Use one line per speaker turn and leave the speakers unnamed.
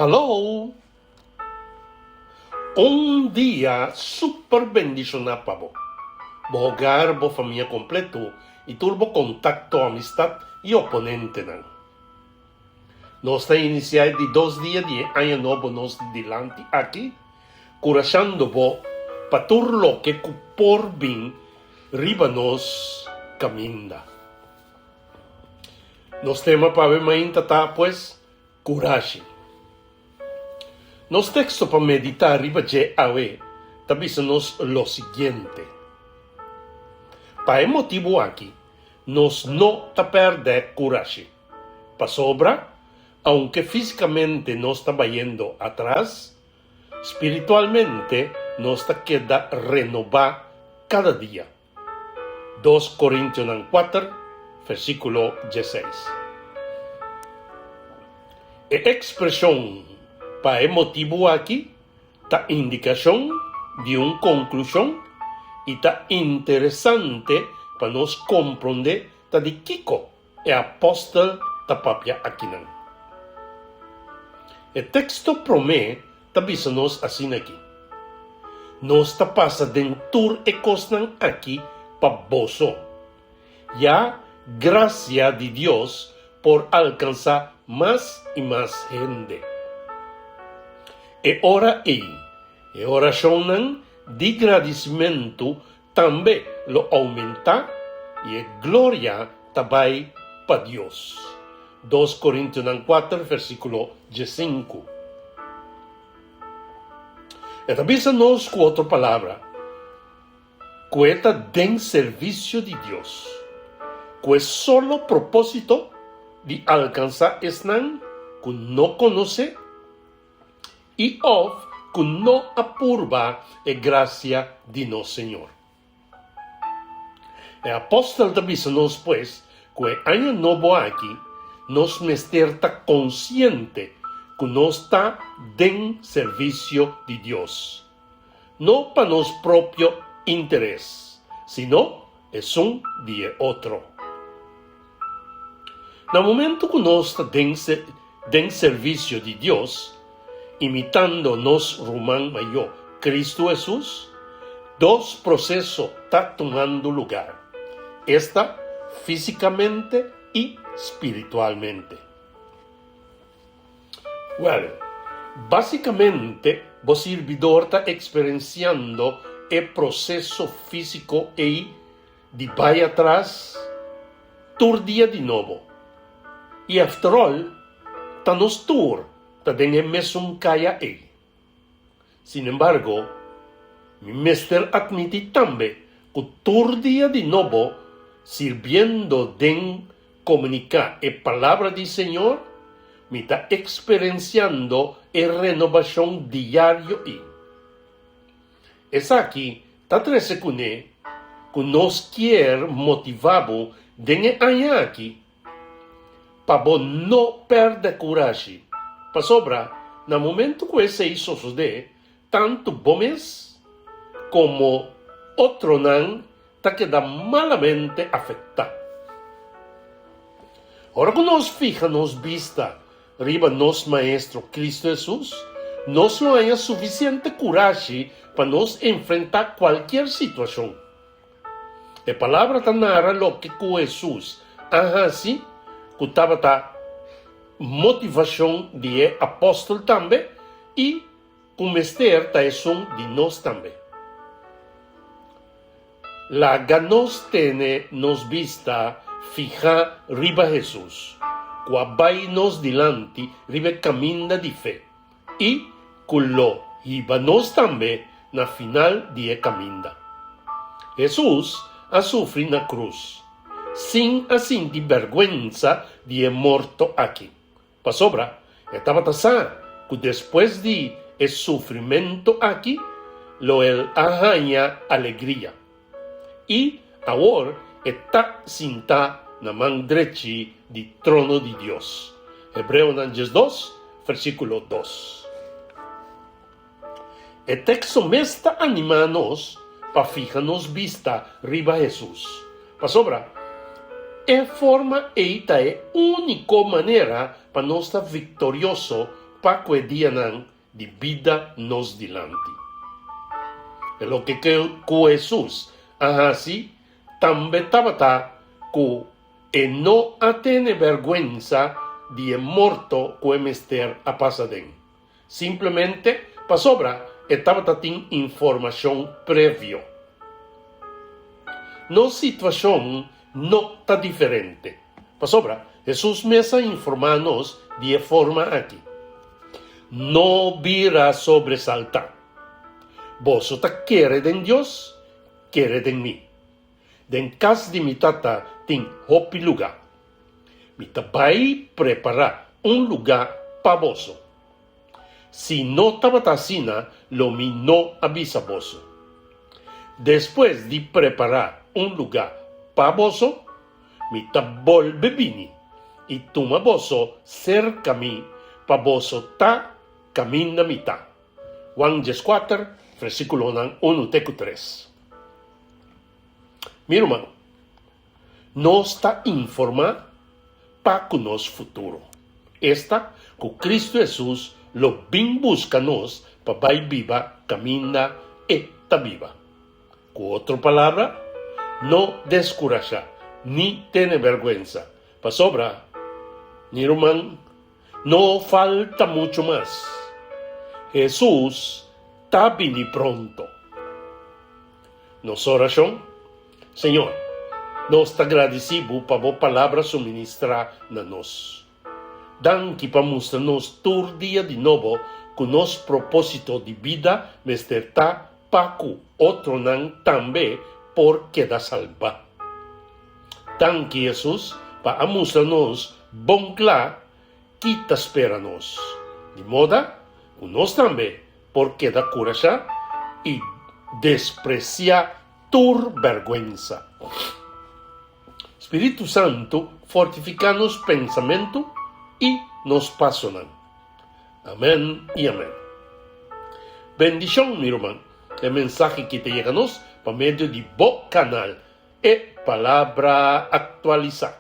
Hello! Un dia super bendicionado pa bo. Bogar bo família completo e turbo contacto, amistad e oponente nan. Nós está iniciado de 2 dias de ano novo nos dilante aqui, curachando bo paturlo que por bem riba nos caminda. Nos tema para ver mainta tá pues coragem. Nos texto para meditar riba je awe, tabisanos lo siguiente. Para motivo aqui, nos no ta perde coragem. Pa sobra, aunque físicamente nos está yendo atrás, espiritualmente nos está queda renovar cada día. 2 Corintios 4, versículo 16. E expresión para el motivo aquí, ta indicación de una conclusión y ta interesante para nos comprender ta de Kiko, el apóstol ta papia aquí. El texto promete ta nos así aquí. Nos ta pasa dentro e cosnan aquí pa boso. Ya gracia de Dios por alcanzar más y más gente. E oración de agradecimiento también lo aumenta y gloria también para Dios. 2 Corintios 4, versículo 15. E también nos con otra palabra, cuenta den servicio de Dios, que solo propósito de alcanzar esnan que no conoce y of que no apurba e gracia de nos Señor. El apóstol también nos pues que año novo aquí nos mesterta consciente que no está den servicio de Dios, no para nos propio interés, sino es un de otro. En el momento que nos está den servicio de Dios, imitando nos Román mayor Cristo Jesús, 2 procesos están tomando lugar. Esta físicamente y espiritualmente. Básicamente, vos servidor está experienciando el proceso físico y de vaya atrás, tur día de nuevo. Y after all, ta nos tur, ta den el mesmo kaya Sin embargo, mi mester admite también que tur día de nuevo, sirviendo den comunicar la palabra del Señor, me está experienciando la renovación diario Es aquí, ta trece que nos quiere motivado de año aquí, para no perder coraje. Para sobra, en el momento que se hizo suceder, tanto bomes como otro nan ta queda malamente afectado. Ahora que nos fijamos vista arriba nos maestro Cristo Jesús, nos lo haya suficiente coraje para nos enfrentar cualquier situación. La palabra ta narra lo que Jesús así que estaba ta motivación de apóstol también y con mester ta es un de nos también. La ganos tiene nos vista fija riba Jesús, que nos dilante riba caminda de fe y con lo iba nos también na final de caminda. Jesús a sufrir na cruz, sin así de vergüenza de muerto aquí. Pa sobra, estaba tasada que después de el sufrimiento aquí, lo el ahaña alegría. Y ahora está sinta na man derecha del trono de Dios. Hebreo 2, versículo 2. El texto me está animando para fijarnos vista riba Jesús. Pa sobra, é forma esta é única maneira para nós estar vitorioso paquedianan de vida nos dilanti. É lo que Jesus assim também tabata que e não atene vergüenza de morto que mester a pasaden. Simplesmente pa sobra e tabata tin informação prévio. No situação não está diferente. Pa sobra, Jesus mesa informar-nos de forma aqui. Não vira sobresaltar. Vos ta quered en Dios, quered en mí. Den cas de mi tata tin hopi lugar. Mi vai preparar un lugar pa vosso. Si no tabatasina, lo mi no avisa vosso. Después de preparar un lugar pa vosso, mi volve vini. Y tuma vosso cerca mi, pa vosso ta camina mitad. Juan 4, versículo 1-3. Mi irmão, nós está informado para o nosso futuro. Esta, que Cristo Jesus, lo bem busca nós para vai viva, camina e tá viva. Com outra palavra, não descuraja, ni tiene vergüenza. Para sobra, mi irmão, não falta muito mais. Jesus está vindo pronto. Nossa oração, Senhor, nós te agradecemos para a palavra suministrar na nós. Danke para mostrar-nos todo dia de novo que o nosso propósito de vida está para que outro não também por queda salva. Danke, Jesus, para mostrar-nos bom claro que te espera nós. De modo que nós também por queda coragem e despreciar tu vergüenza. Espírito Santo, fortifica nos pensamento e nos pasionan. Amém e amém. Bendição, meu irmão. É mensagem que te chega-nos por meio de bom canal e palavra atualizada.